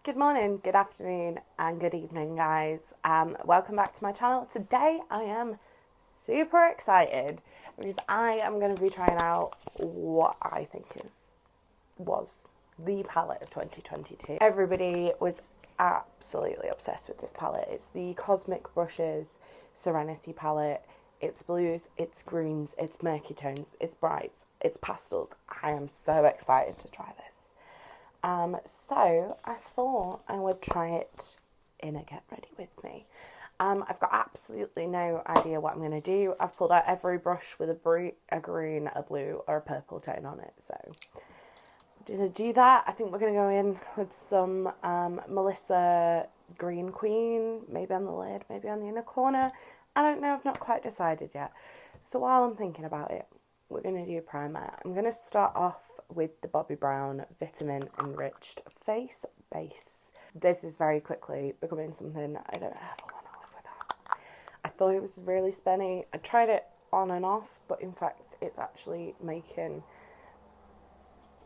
Good morning, good afternoon, and good evening, guys. Welcome back to my channel. Today I am super excited because I am going to be trying out what I think was the palette of 2022. Everybody was absolutely obsessed with this palette. It's the Cosmic Brushes Serenity palette. It's blues, it's greens, it's murky tones, it's brights, it's pastels. I am so excited to try this. So I thought I would try it in a Get Ready With Me. I've got absolutely no idea what I'm going to do. I've pulled out every brush with a green, a blue, or a purple tone on it. So I'm going to do that. I think we're going to go in with some Melisa Green Queen, maybe on the lid, maybe on the inner corner. I don't know, I've not quite decided yet. So while I'm thinking about it, we're going to do a primer. I'm going to start off with the Bobbi Brown Vitamin Enriched Face Base. This is very quickly becoming something I don't ever want to live without. I thought it was really spenny. I tried it on and off, but in fact it's actually making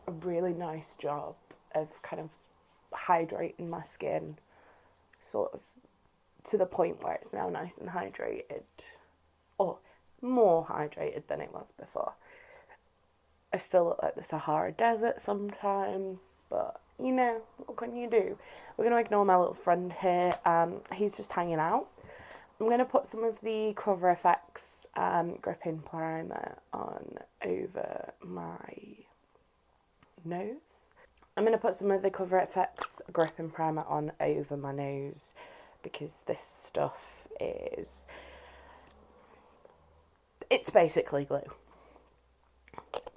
a really nice job of kind of hydrating my skin, sort of to the point where it's now nice and hydrated, or more hydrated than it was before. I still look like the Sahara Desert sometimes, but you know, what can you do? We're going to ignore my little friend here. He's just hanging out. I'm going to put some of the Cover FX gripping primer on over my nose. I'm going to put some of the Cover FX gripping primer on over my nose because this stuff is, it's basically glue.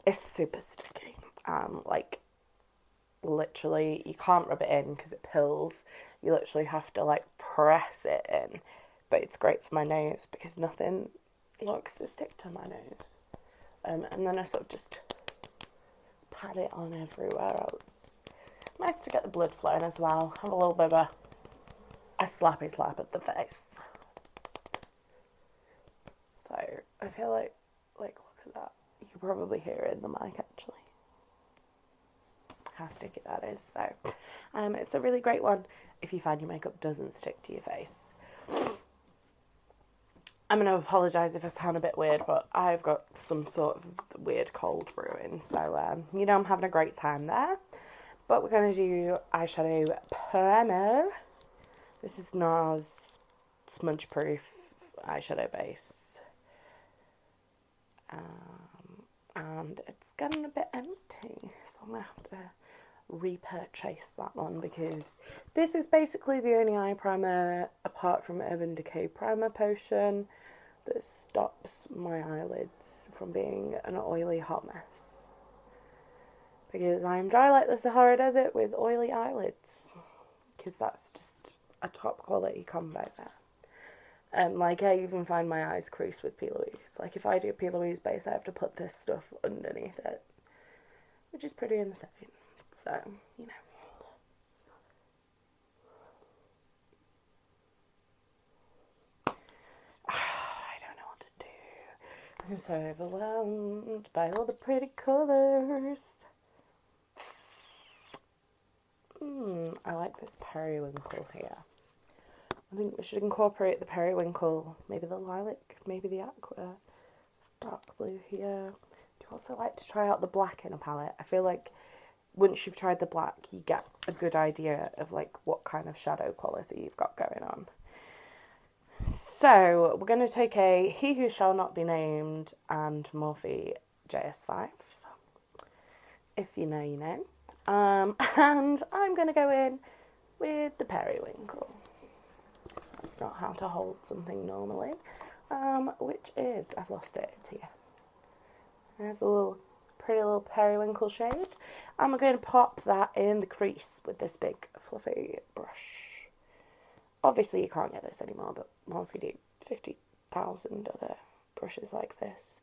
It's super sticky. Like, literally, you can't rub it in because it pills. You literally have to, like, press it in. But it's great for my nose because nothing likes to stick to my nose. And then I sort of just pat it on everywhere else. Nice to get the blood flowing as well. Have a little bit of a slappy slap at the face. So, I feel like look at that. You can probably hear it in the mic, actually. How sticky that is. So, it's a really great one if you find your makeup doesn't stick to your face. I'm going to apologise if I sound a bit weird, but I've got some sort of weird cold brewing. So, you know, I'm having a great time there. But we're going to do eyeshadow primer. This is NARS Smudge Proof eyeshadow base. And it's getting a bit empty, so I'm going to have to repurchase that one because this is basically the only eye primer apart from Urban Decay Primer Potion that stops my eyelids from being an oily hot mess, because I'm dry like the Sahara Desert with oily eyelids, because that's just a top quality combo there. Like, I even find my eyes crease with Plouise. Like, if I do a Plouise base, I have to put this stuff underneath it, which is pretty insane. So, you know. I don't know what to do. I'm so overwhelmed by all the pretty colours. I like this periwinkle here. I think we should incorporate the periwinkle, maybe the lilac, maybe the aqua, dark blue here. Do also like to try out the black in a palette. I feel like once you've tried the black, you get a good idea of like what kind of shadow quality you've got going on. So we're going to take a He Who Shall Not Be Named and Morphe JS5. If you know, you know. And I'm going to go in with the periwinkle. That's not how to hold something normally, which is, I've lost it, it's here. There's a pretty little periwinkle shade. And we're going to pop that in the crease with this big fluffy brush. Obviously you can't get this anymore, but Morphe do 50,000 other brushes like this.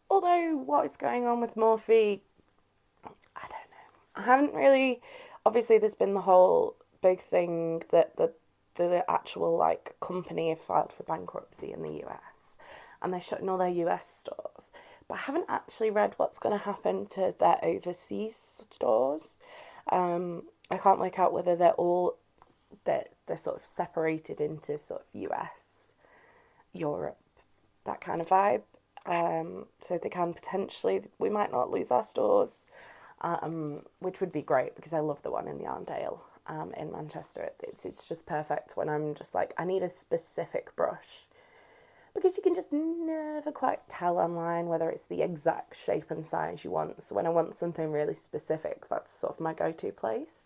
Although, what is going on with Morphe, I don't know. I haven't really, obviously there's been the whole big thing that the actual like company have filed for bankruptcy in the US and they're shutting all their US stores, but I haven't actually read what's going to happen to their overseas stores. I can't work out whether they're sort of separated into sort of US, Europe, that kind of vibe. So they can potentially, we might not lose our stores, which would be great because I love the one in the Arndale in Manchester. It's just perfect when I'm just like, I need a specific brush. Because you can just never quite tell online whether it's the exact shape and size you want. So when I want something really specific, that's sort of my go-to place.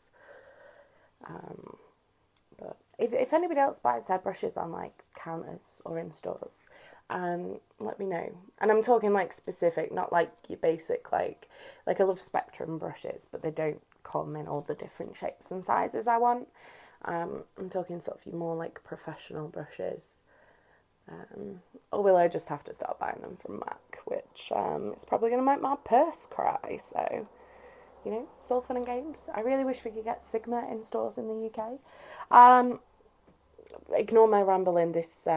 But if anybody else buys their brushes on like counters or in stores, let me know. And I'm talking like specific, not like your basic like I love Spectrum brushes, but they don't come in all the different shapes and sizes I want. I'm talking sort of your more like professional brushes. Or will I just have to start buying them from MAC, which is probably going to make my purse cry, so, you know, it's all fun and games. I really wish we could get Sigma in stores in the UK. Ignore my rambling, this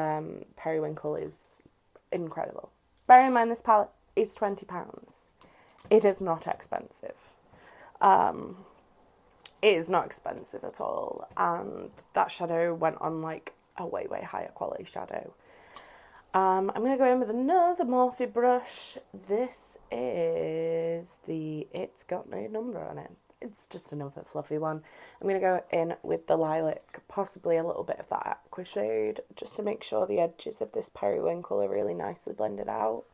periwinkle is incredible. Bear in mind this palette is £20. It is not expensive. It is not expensive at all, and that shadow went on like a way higher quality shadow. I'm going to go in with another Morphe brush. This is the It's Got No Number on it. It's just another fluffy one. I'm going to go in with the lilac, possibly a little bit of that aqua shade, just to make sure the edges of this periwinkle are really nicely blended out.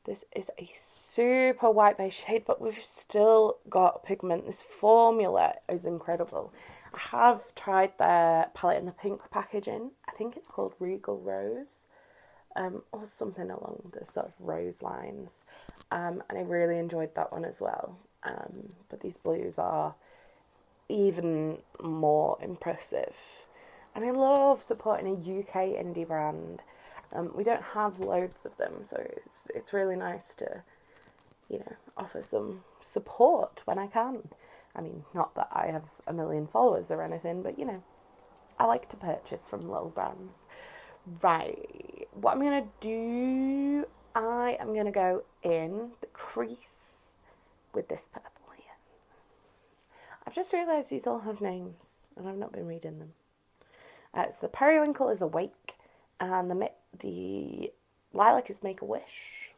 This is a super white base shade, but we've still got pigment. This formula is incredible. I have tried their palette in the pink packaging. I think it's called Regal Rose, or something along the sort of rose lines. And I really enjoyed that one as well. But these blues are even more impressive. And I love supporting a UK indie brand. We don't have loads of them, so it's really nice to, you know, offer some support when I can. I mean, not that I have a million followers or anything, but, you know, I like to purchase from little brands. Right, what I'm going to do, I am going to go in the crease with this purple here. I've just realised these all have names, and I've not been reading them. So the periwinkle is Awake, and the lilac is Make a Wish.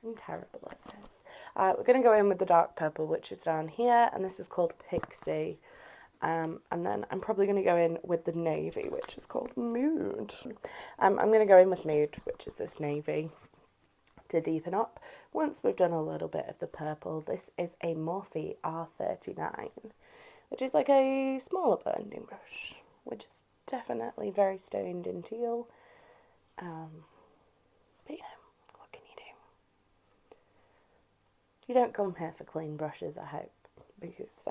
I'm terrible at this. We're going to go in with the dark purple, which is down here, and this is called Pixie. And then I'm probably going to go in with the navy, which is called Mood. I'm going to go in with Mood, which is this navy, to deepen up. Once we've done a little bit of the purple, this is a Morphe R39, which is like a smaller blending brush, which is definitely very stoned in teal. But you know, what can you do? You don't come here for clean brushes, I hope, because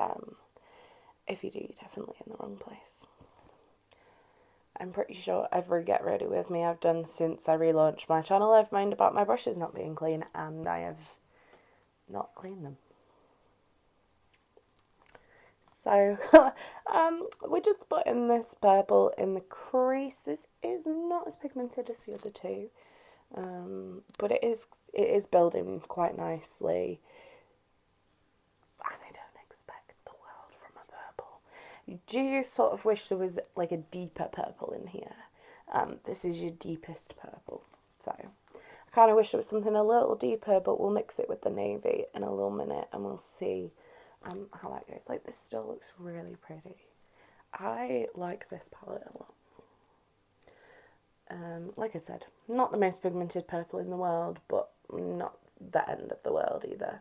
if you do, you're definitely in the wrong place. I'm pretty sure every get ready with me I've done since I relaunched my channel, I've moaned about my brushes not being clean, and I have not cleaned them. So, we're just putting this purple in the crease. This is not as pigmented as the other two, but it is building quite nicely. And I don't expect the world from a purple. You do sort of wish there was like a deeper purple in here. This is your deepest purple. So, I kind of wish there was something a little deeper, but we'll mix it with the navy in a little minute and we'll see how that goes. Like, this still looks really pretty. I like this palette a lot. Like I said, not the most pigmented purple in the world, but not the end of the world either.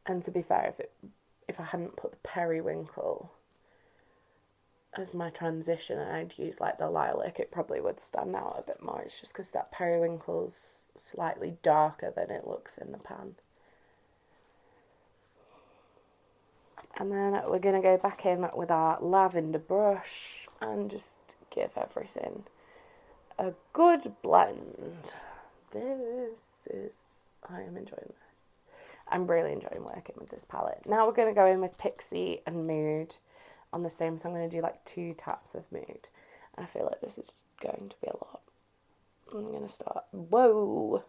And to be fair, if I hadn't put the periwinkle as my transition and I'd use like the lilac, it probably would stand out a bit more. It's just because that periwinkle's slightly darker than it looks in the pan. And then we're going to go back in with our lavender brush and just give everything a good blend. I am enjoying this. I'm really enjoying working with this palette. Now we're going to go in with Pixie and Mood on the same, so I'm going to do like 2 taps of Mood. And I feel like this is going to be a lot. I'm going to start, whoa,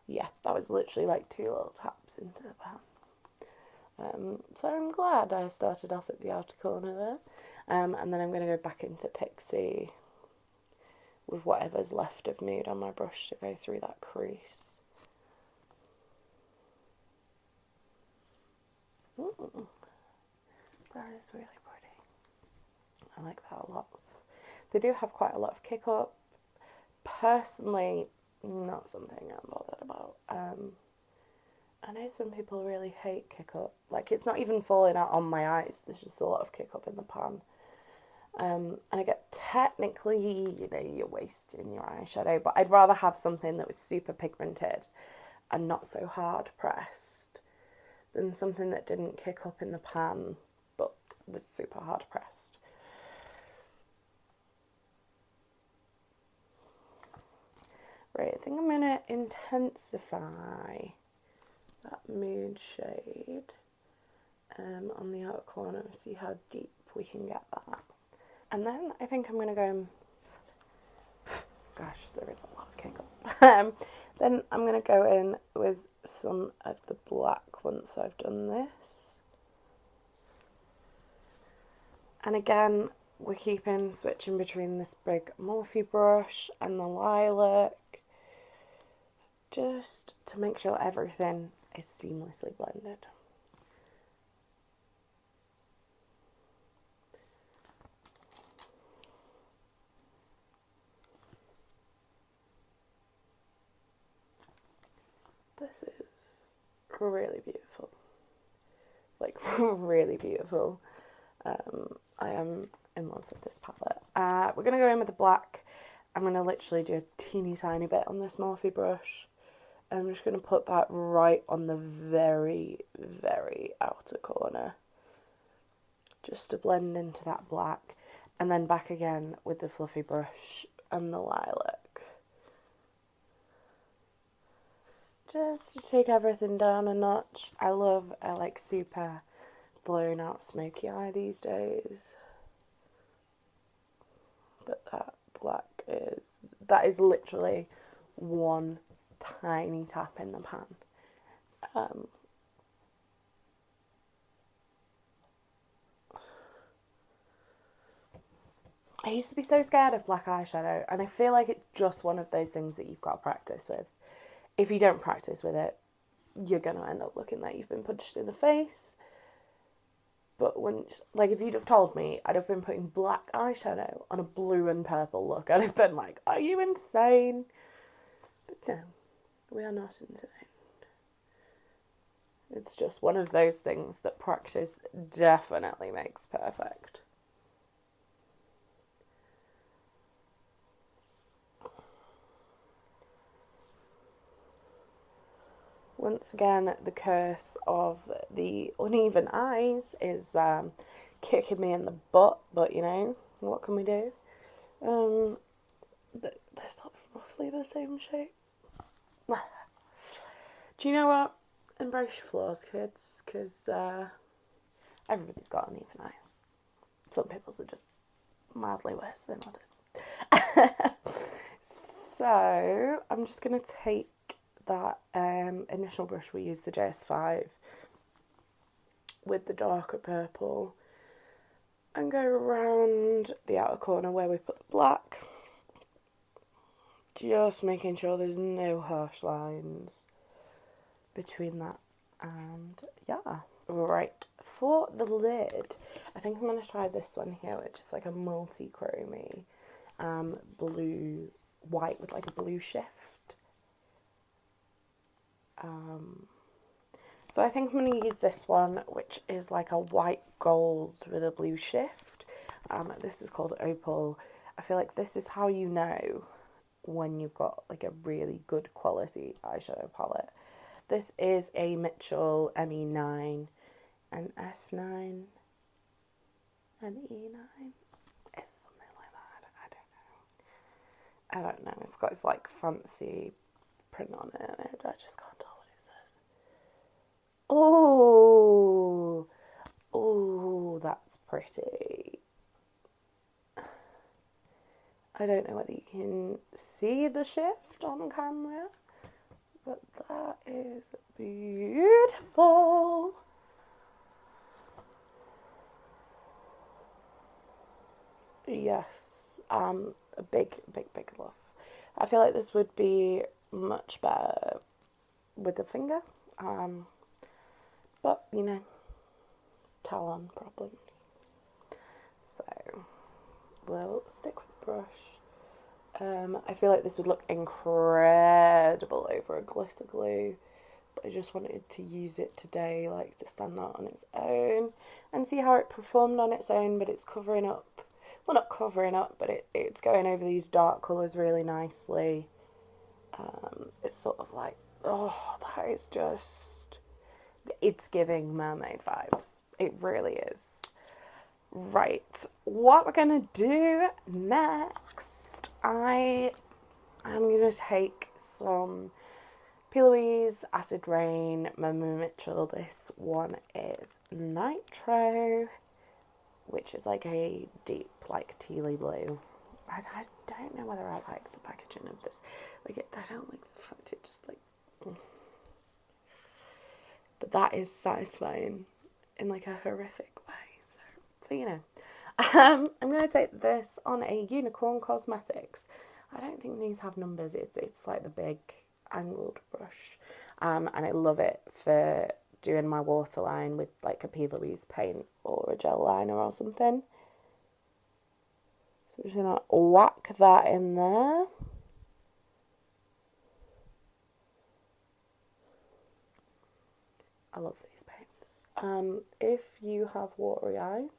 Yeah, that was literally like 2 little taps into the pan. So I'm glad I started off at the outer corner there. And then I'm going to go back into Pixie with whatever's left of Mood on my brush to go through that crease. Ooh, that is really pretty. I like that a lot. They do have quite a lot of kick up. Personally, not something I'm bothered about. I know some people really hate kick up. Like, it's not even falling out on my eyes. There's just a lot of kick up in the pan. And I get technically, you know, you're wasting your eyeshadow, but I'd rather have something that was super pigmented and not so hard pressed than something that didn't kick up in the pan but was super hard pressed. Right, I think I'm going to intensify that Mood shade on the outer corner and see how deep we can get that. And then I think I'm going to go, gosh, there is a lot of kick up. Then I'm going to go in with some of the black once I've done this. And again, we're switching between this big Morphe brush and the lilac, just to make sure everything is seamlessly blended. This is really beautiful, like really beautiful. I am in love with this palette. We're going to go in with the black. I'm going to literally do a teeny tiny bit on this Morphe brush. I'm just going to put that right on the very, very outer corner, just to blend into that black, and then back again with the fluffy brush and the lilac. Just to take everything down a notch. I love a like super blown out smoky eye these days. But that black that is literally one tiny tap in the pan. I used to be so scared of black eyeshadow, and I feel like it's just one of those things that you've got to practice with. If you don't practice with it, you're going to end up looking like you've been punched in the face. But like, if you'd have told me I'd have been putting black eyeshadow on a blue and purple look, I'd have been like, are you insane? But no, we are not insane. It's just one of those things that practice definitely makes perfect. Once again, the curse of the uneven eyes is kicking me in the butt, but you know, what can we do? They're still roughly the same shape. Do you know what? Embrace your flaws, kids, because everybody's got uneven eyes. Some people's are just mildly worse than others. So, I'm just going to take that initial brush we used, the JS5, with the darker purple, and go around the outer corner where we put the black, just making sure there's no harsh lines between that. And yeah, right, for the lid, I think I'm going to try this one here, which is like a multi-chromey blue white with like a blue shift. So I think I'm going to use this one, which is like a white gold with a blue shift. This is called Opal. I feel like this is how you know when you've got like a really good quality eyeshadow palette. This is a Mitchel ME9 and F9 and E9. It's something like that. I don't know. It's got this like fancy print on it. I just can't tell what it says. Oh, that's pretty. I don't know whether you can see the shift on camera, but is beautiful. Yes, a big love. I feel like this would be much better with the finger, but you know, talon problems. So we'll stick with the brush. I feel like this would look incredible over a glitter glue, but I just wanted to use it today, like to stand out on its own and see how it performed on its own. But it's covering up, well, not covering up, but it's going over these dark colours really nicely. It's sort of like, oh, that is just, it's giving mermaid vibes. It really is. Right, what we're going to do next, I am going to take some Plouise Acid Rain MMMMitchel. This one is Nitro, which is like a deep, like tealy blue. I don't know whether I like the packaging of this. Like, I don't like the fact it just like... But that is satisfying in like a horrific way. So you know. I'm going to take this on a Unicorn Cosmetics. I don't think these have numbers. It's like the big angled brush. And I love it for doing my waterline with like a P. Louise paint or a gel liner or something. So I'm just going to whack that in there. I love these paints. If you have watery eyes,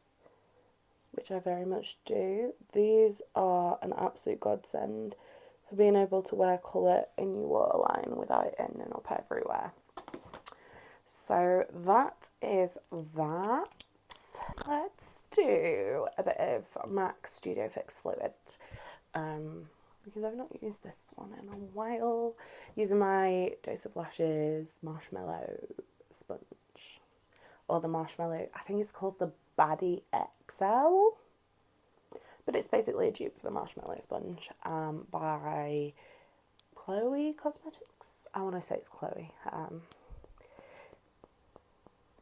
which I very much do, these are an absolute godsend for being able to wear colour in your waterline without it ending up everywhere. So that is that. Let's do a bit of MAC Studio Fix Fluid, because I've not used this one in a while. Using my Dose of Lashes Marshmallow Sponge, or the Marshmallow, I think it's called the Baddie XL, but it's basically a dupe for the Marshmallow Sponge, by Chloe Cosmetics. I want to say it's Chloe,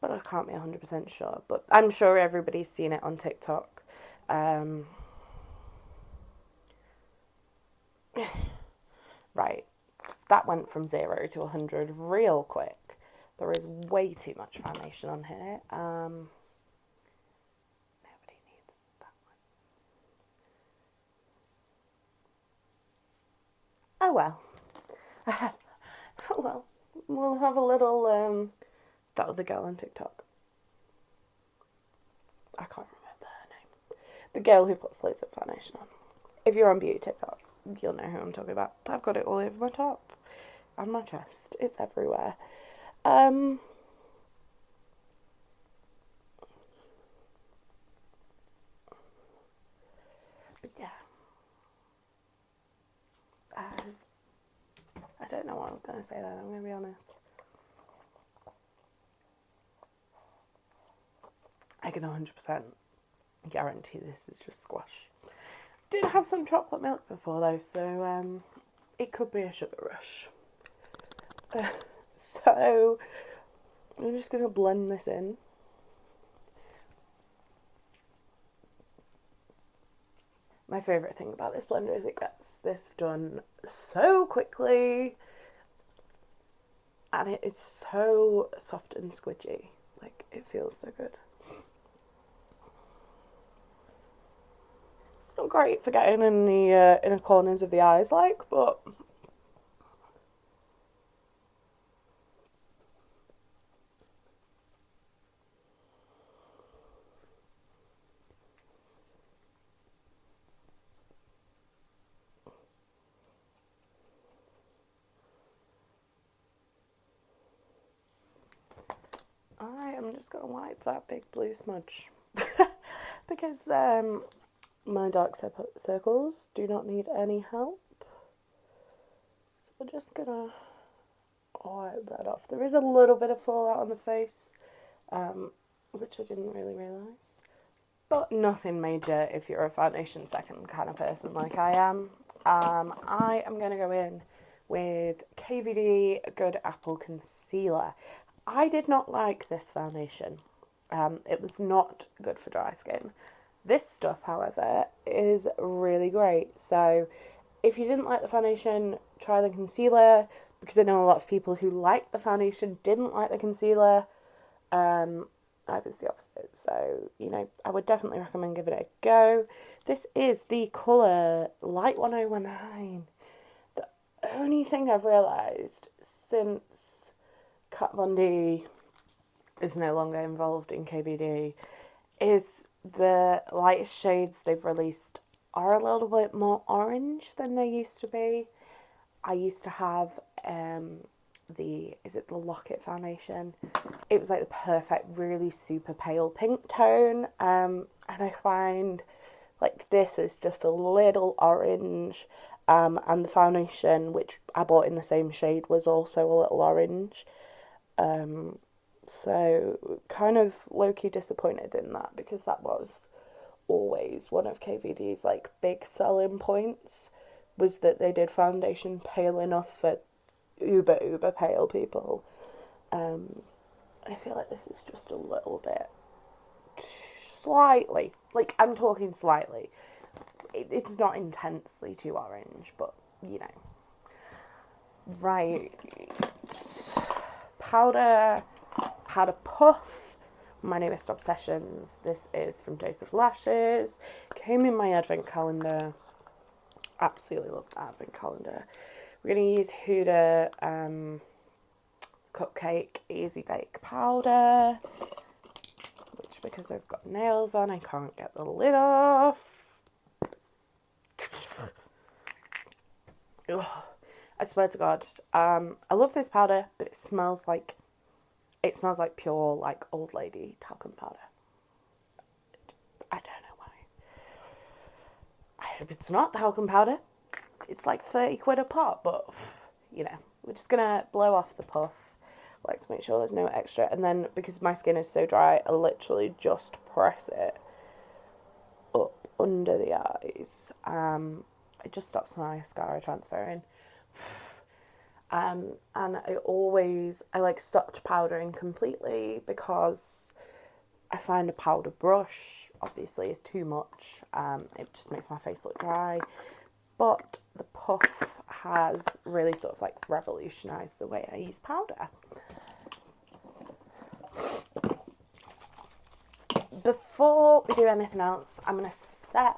but I can't be 100% sure, but I'm sure everybody's seen it on TikTok. Right, that went from 0 to 100 real quick. There is way too much foundation on here. Nobody needs that one. Oh well. Oh well. We'll have a little, that other girl on TikTok. I can't remember her name. The girl who puts loads of foundation on. If you're on beauty TikTok, you'll know who I'm talking about. I've got it all over my top and my chest. It's everywhere. But yeah. I don't know what I was going to say then, I'm going to be honest. I can 100% guarantee this is just squash. Did have some chocolate milk before though, so it could be a sugar rush. So I'm just going to blend this in. My favourite thing about this blender is it gets this done so quickly, and it is so soft and squidgy. Like, it feels so good. It's not great for getting in the inner corners of the eyes, like, but I am just going to wipe that big blue smudge because my dark circles do not need any help. So we're just going to wipe that off. There is a little bit of fallout on the face, which I didn't really realise. But nothing major if you're a foundation second kind of person like I am. I am going to go in with KVD Good Apple Concealer. I did not like this foundation. It was not good for dry skin. This stuff, however, is really great. So if you didn't like the foundation, try the concealer, because I know a lot of people who liked the foundation didn't like the concealer. I was the opposite, so, you know, I would definitely recommend giving it a go. This is the colour Light 1019. The only thing I've realised since Kat Von D is no longer involved in KVD is the lightest shades they've released are a little bit more orange than they used to be. I used to have the Locket foundation. It was like the perfect, really super pale pink tone, and I find like this is just a little orange, and the foundation, which I bought in the same shade, was also a little orange. So kind of low-key disappointed in that, because that was always one of KVD's like big selling points, was that they did foundation pale enough for uber pale people. I feel like this is just a little bit slightly, like I'm talking slightly, it's not intensely too orange, but you know. Right, powder puff, my newest obsessions. This is from Dose of Lashes, came in my advent calendar. Absolutely love the advent calendar. We're going to use HUDA Cupcake Easy Bake Powder, which, because I've got nails on, I can't get the lid off. Ugh, I swear to God, I love this powder, but it smells like pure, like, old lady talcum powder. I don't know why. I hope it's not talcum powder. It's like 30 quid a pot, but, you know, we're just going to blow off the puff. I like to make sure there's no extra. And then, because my skin is so dry, I literally just press it up under the eyes. It just stops my mascara transferring. And I like stopped powdering completely, because I find a powder brush obviously is too much. It just makes my face look dry. But the puff has really sort of like revolutionised the way I use powder. Before we do anything else, I'm going to set.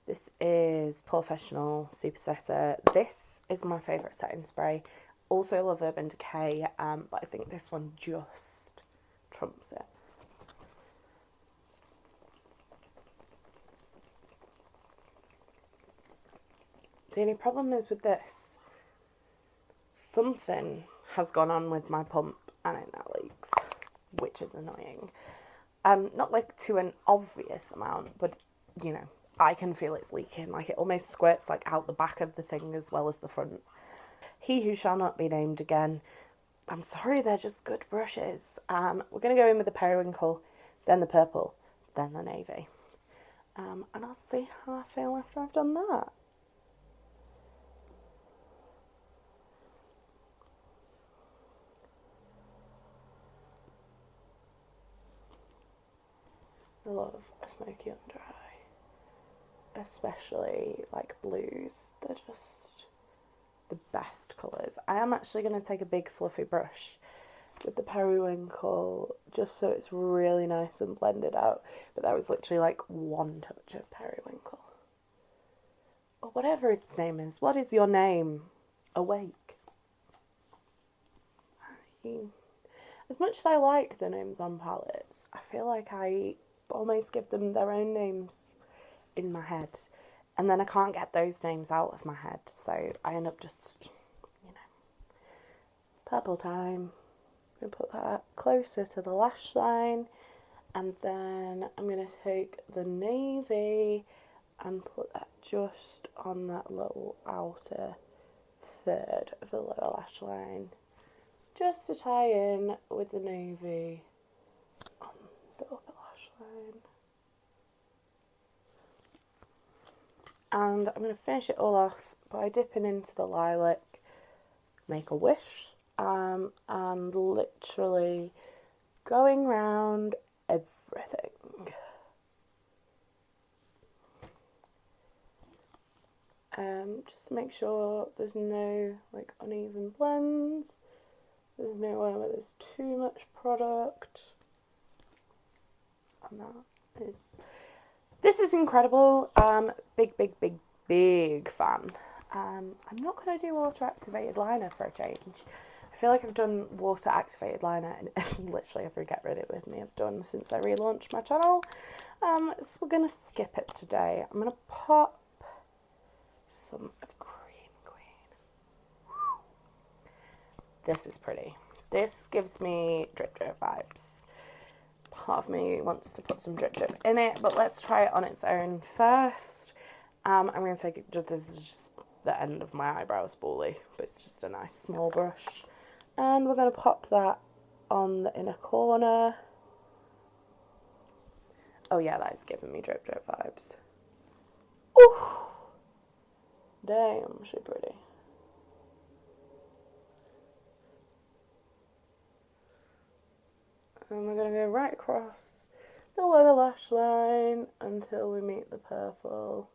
This is Professional Supersetter. This is my favourite setting spray. Also love Urban Decay, but I think this one just trumps it. The only problem is with this, something has gone on with my pump and it now leaks, which is annoying. Not like to an obvious amount, but you know, I can feel it's leaking. Like it almost squirts like out the back of the thing as well as the front. He who shall not be named again. I'm sorry, they're just good brushes. We're going to go in with the periwinkle, then the purple, then the navy. And I'll see how I feel after I've done that. I love a smoky under eye, especially like blues. They're just the best colours. I am actually going to take a big fluffy brush with the periwinkle just so it's really nice and blended out, but that was literally like one touch of periwinkle, or whatever its name is. What is your name? Awake. As much as I like the names on palettes, I feel like I almost give them their own names in my head, and then I can't get those names out of my head, so I end up just, you know. Purple time. I'm going to put that closer to the lash line, and then I'm going to take the navy and put that just on that little outer third of the lower lash line, just to tie in with the navy on the upper lash line. And I'm going to finish it all off by dipping into the lilac, make a wish, and literally going round everything. Just to make sure there's no like uneven blends, there's nowhere where there's too much product, and this is incredible. Big fan. I'm not going to do water activated liner for a change. I feel like I've done water activated liner in literally every Get Ready With Me I've done since I relaunched my channel. So we're going to skip it today. I'm going to pop some of Green Queen. This is pretty. This gives me drip drip vibes. Part of me wants to put some drip drip in it, but let's try it on its own first. I'm going to take it, this is just the end of my eyebrow spoolie, but it's just a nice small brush. And we're going to pop that on the inner corner. Oh yeah, that is giving me drip drip vibes. Ooh! Damn, she's pretty. And we're going to go right across the lower lash line until we meet the purple,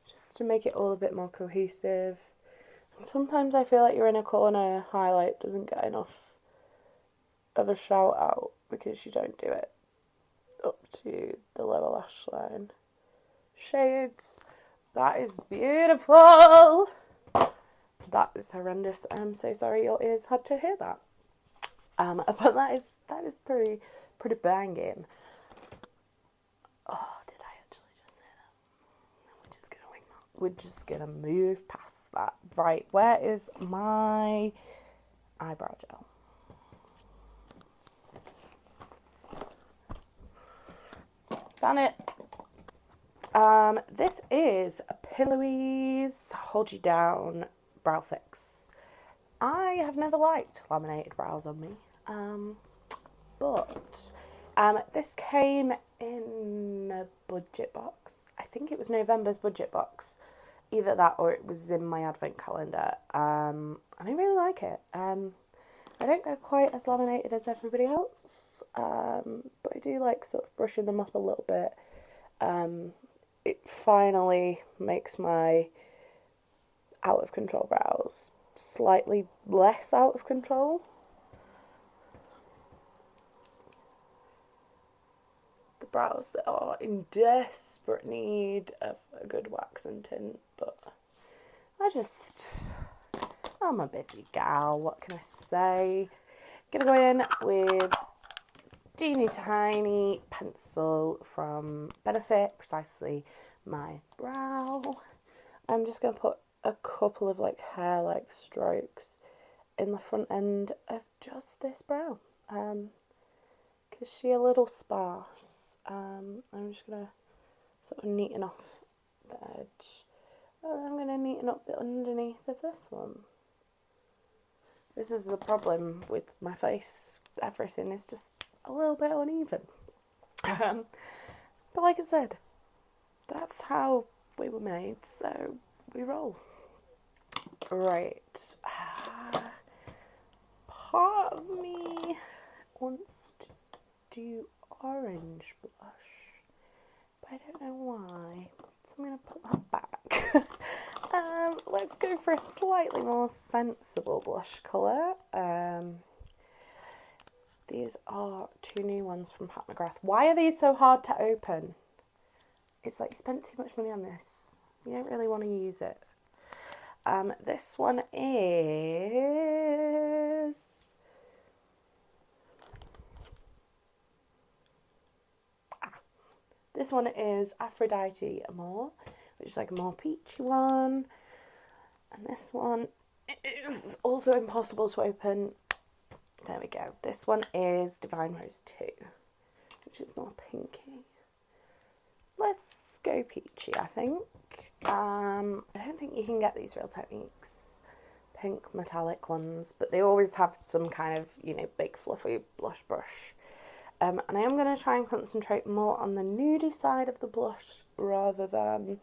just to make it all a bit more cohesive. And sometimes I feel like your inner corner highlight doesn't get enough of a shout out because you don't do it up to the lower lash line. Shades. That is beautiful. That is horrendous. I'm so sorry your ears had to hear that. But that is pretty banging. Oh, did I actually just say that? We're just gonna wing that. We're just gonna move past that. Right, where is my eyebrow gel? Found it. This is a Plouise Hold You Down Brow Fix. I have never liked laminated brows on me, but this came in a budget box. I think it was November's budget box. Either that or it was in my advent calendar, and I really like it. I don't go quite as laminated as everybody else, but I do like sort of brushing them up a little bit. It finally makes my out of control brows slightly less out of control. The brows that are in desperate need of a good wax and tint, but I'm a busy gal, what can I say? Gonna go in with teeny tiny pencil from Benefit, precisely my brow. I'm just going to put a couple of like hair-like strokes in the front end of just this brow, because she's a little sparse. I'm just going to sort of neaten off the edge, and then I'm going to neaten up the underneath of this one. This is the problem with my face, everything is just a little bit uneven. But like I said, that's how we were made, so we roll. Right. Part of me wants to do orange blush, but I don't know why, so I'm going to put that back. Let's go for a slightly more sensible blush colour. These are two new ones from McGrath. Why are these so hard to open? It's like you spent too much money on this. You don't really want to use it. This one is... This one is Aphrodite Amore, which is like a more peachy one. And this one is also impossible to open. There we go. This one is Divine Rose 2, which is more pinky. Let's go peachy, I think. I don't think you can get these Real Techniques pink metallic ones, but they always have some kind of, you know, big fluffy blush brush. And I am going to try and concentrate more on the nudie side of the blush rather than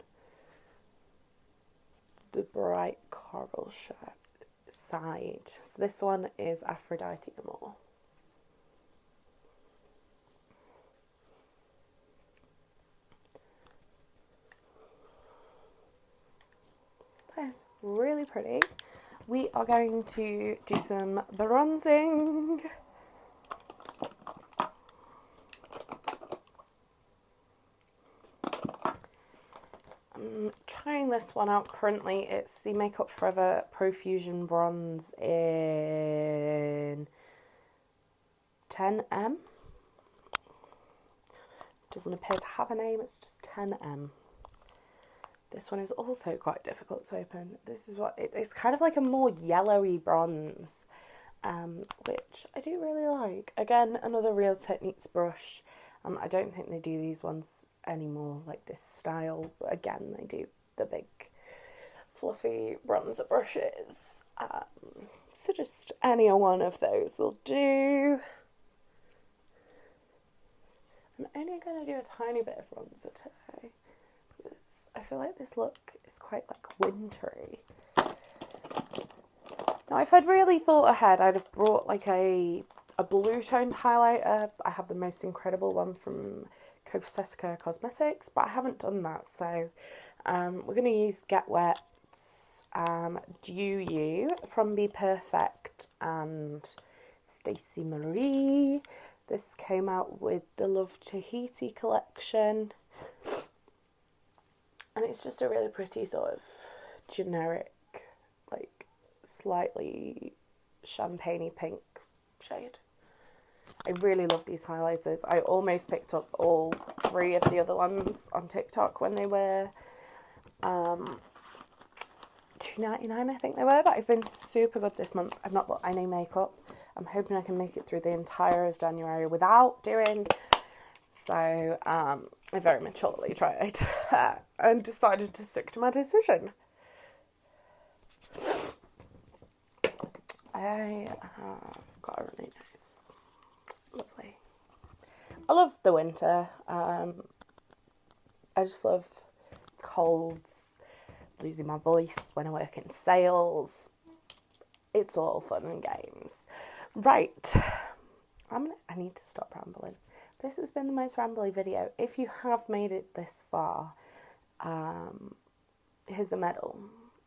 the bright coral side. So this one is Aphrodite Amore. That is really pretty. We are going to do some bronzing. I'm trying this one out currently. It's the Makeup Forever Profusion Bronze in 10M. Doesn't appear to have a name, it's just 10M. This one is also quite difficult to open. This is what it's kind of like a more yellowy bronze, which I do really like. Again, another Real Techniques brush. I don't think they do these ones anymore, like this style, but again, they do the big fluffy bronzer brushes. So just any one of those will do. I'm only going to do a tiny bit of bronzer today. I feel like this look is quite like wintry. Now, if I'd really thought ahead, I'd have brought like a blue toned highlighter. I have the most incredible one from Coleoftheball Cosmetics, but I haven't done that. So we're going to use Get Wet's Do You from Be Perfect and Stacey Marie. This came out with the Love Tahiti collection. And it's just a really pretty sort of generic, like slightly champagne-y pink shade. I really love these highlighters. I almost picked up all 3 of the other ones on TikTok when they were $2.99, I think they were. But I've been super good this month. I've not bought any makeup. I'm hoping I can make it through the entire of January without doing. So I very maturely tried and decided to stick to my decision. I have got a really nice, lovely. I love the winter. I just love colds, losing my voice when I work in sales. It's all fun and games. Right, I need to stop rambling. This has been the most rambly video. If you have made it this far, here's a medal,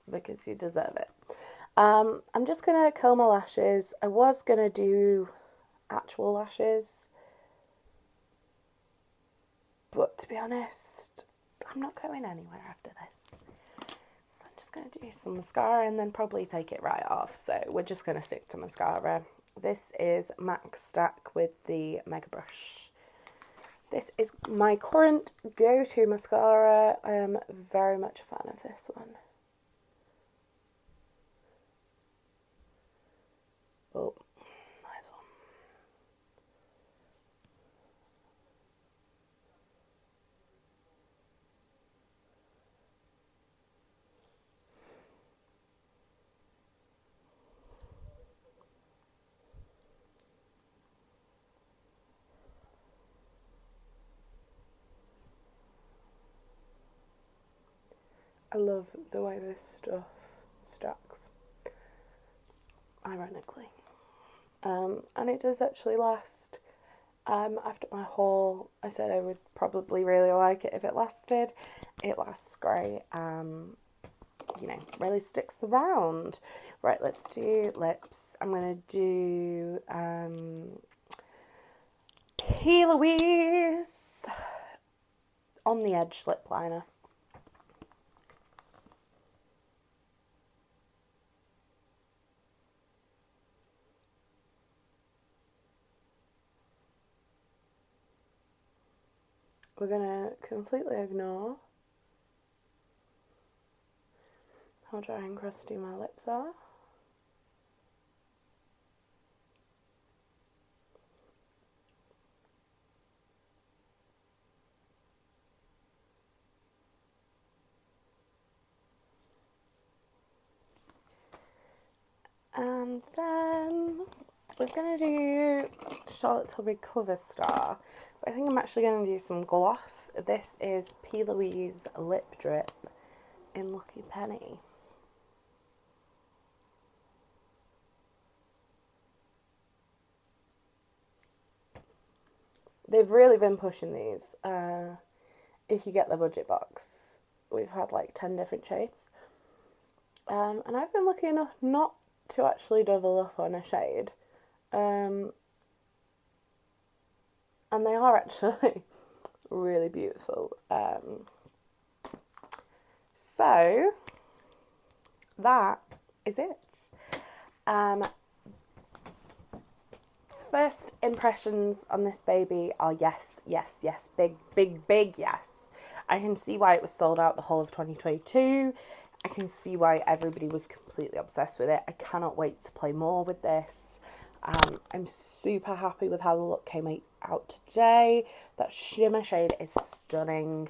because you deserve it. I'm just going to curl my lashes. I was going to do actual lashes, but to be honest, I'm not going anywhere after this. So I'm just going to do some mascara and then probably take it right off. So we're just going to stick to mascara. This is MAC Stack with the Mega Brush. This is my current go-to mascara. I am very much a fan of this one. Oh, nice one. I love the way this stuff stacks, ironically. And it does actually last. After my haul, I said I would probably really like it if it lasted. It lasts great. You know, really sticks around. Right, let's do lips. I'm going to do Plouise on the Edge lip liner. We're going to completely ignore how dry and crusty my lips are. And then I was going to do Charlotte Tilbury Cover Star, but I think I'm actually going to do some gloss. This is Plouise Lip Drip in Lucky Penny. they've really been pushing these. If you get the budget box, we've had like 10 different shades. And I've been lucky enough not to actually double up on a shade. And they are actually really beautiful. So that is it. First impressions on this baby are yes, yes, yes, big, big, big yes. I can see why it was sold out the whole of 2022. I can see why everybody was completely obsessed with it. I cannot wait to play more with this. I'm super happy with how the look came out today. That shimmer shade is stunning.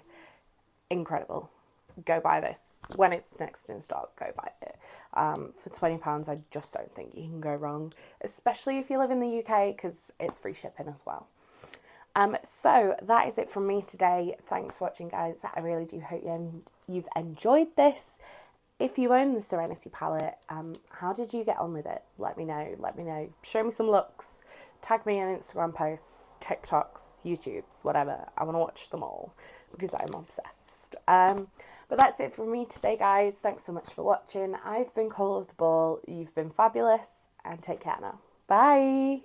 Incredible. Go buy this. When it's next in stock, go buy it. For £20, I just don't think you can go wrong. Especially if you live in the UK, because it's free shipping as well. So that is it from me today. Thanks for watching, guys. I really do hope you've enjoyed this. If you own the Serenity palette, how did you get on with it? Let me know. Show me some looks. Tag me in Instagram posts, TikToks, YouTubes, whatever. I want to watch them all because I'm obsessed. But that's it from me today, guys. Thanks so much for watching. I've been Coleoftheball. You've been fabulous, and take care now. Bye.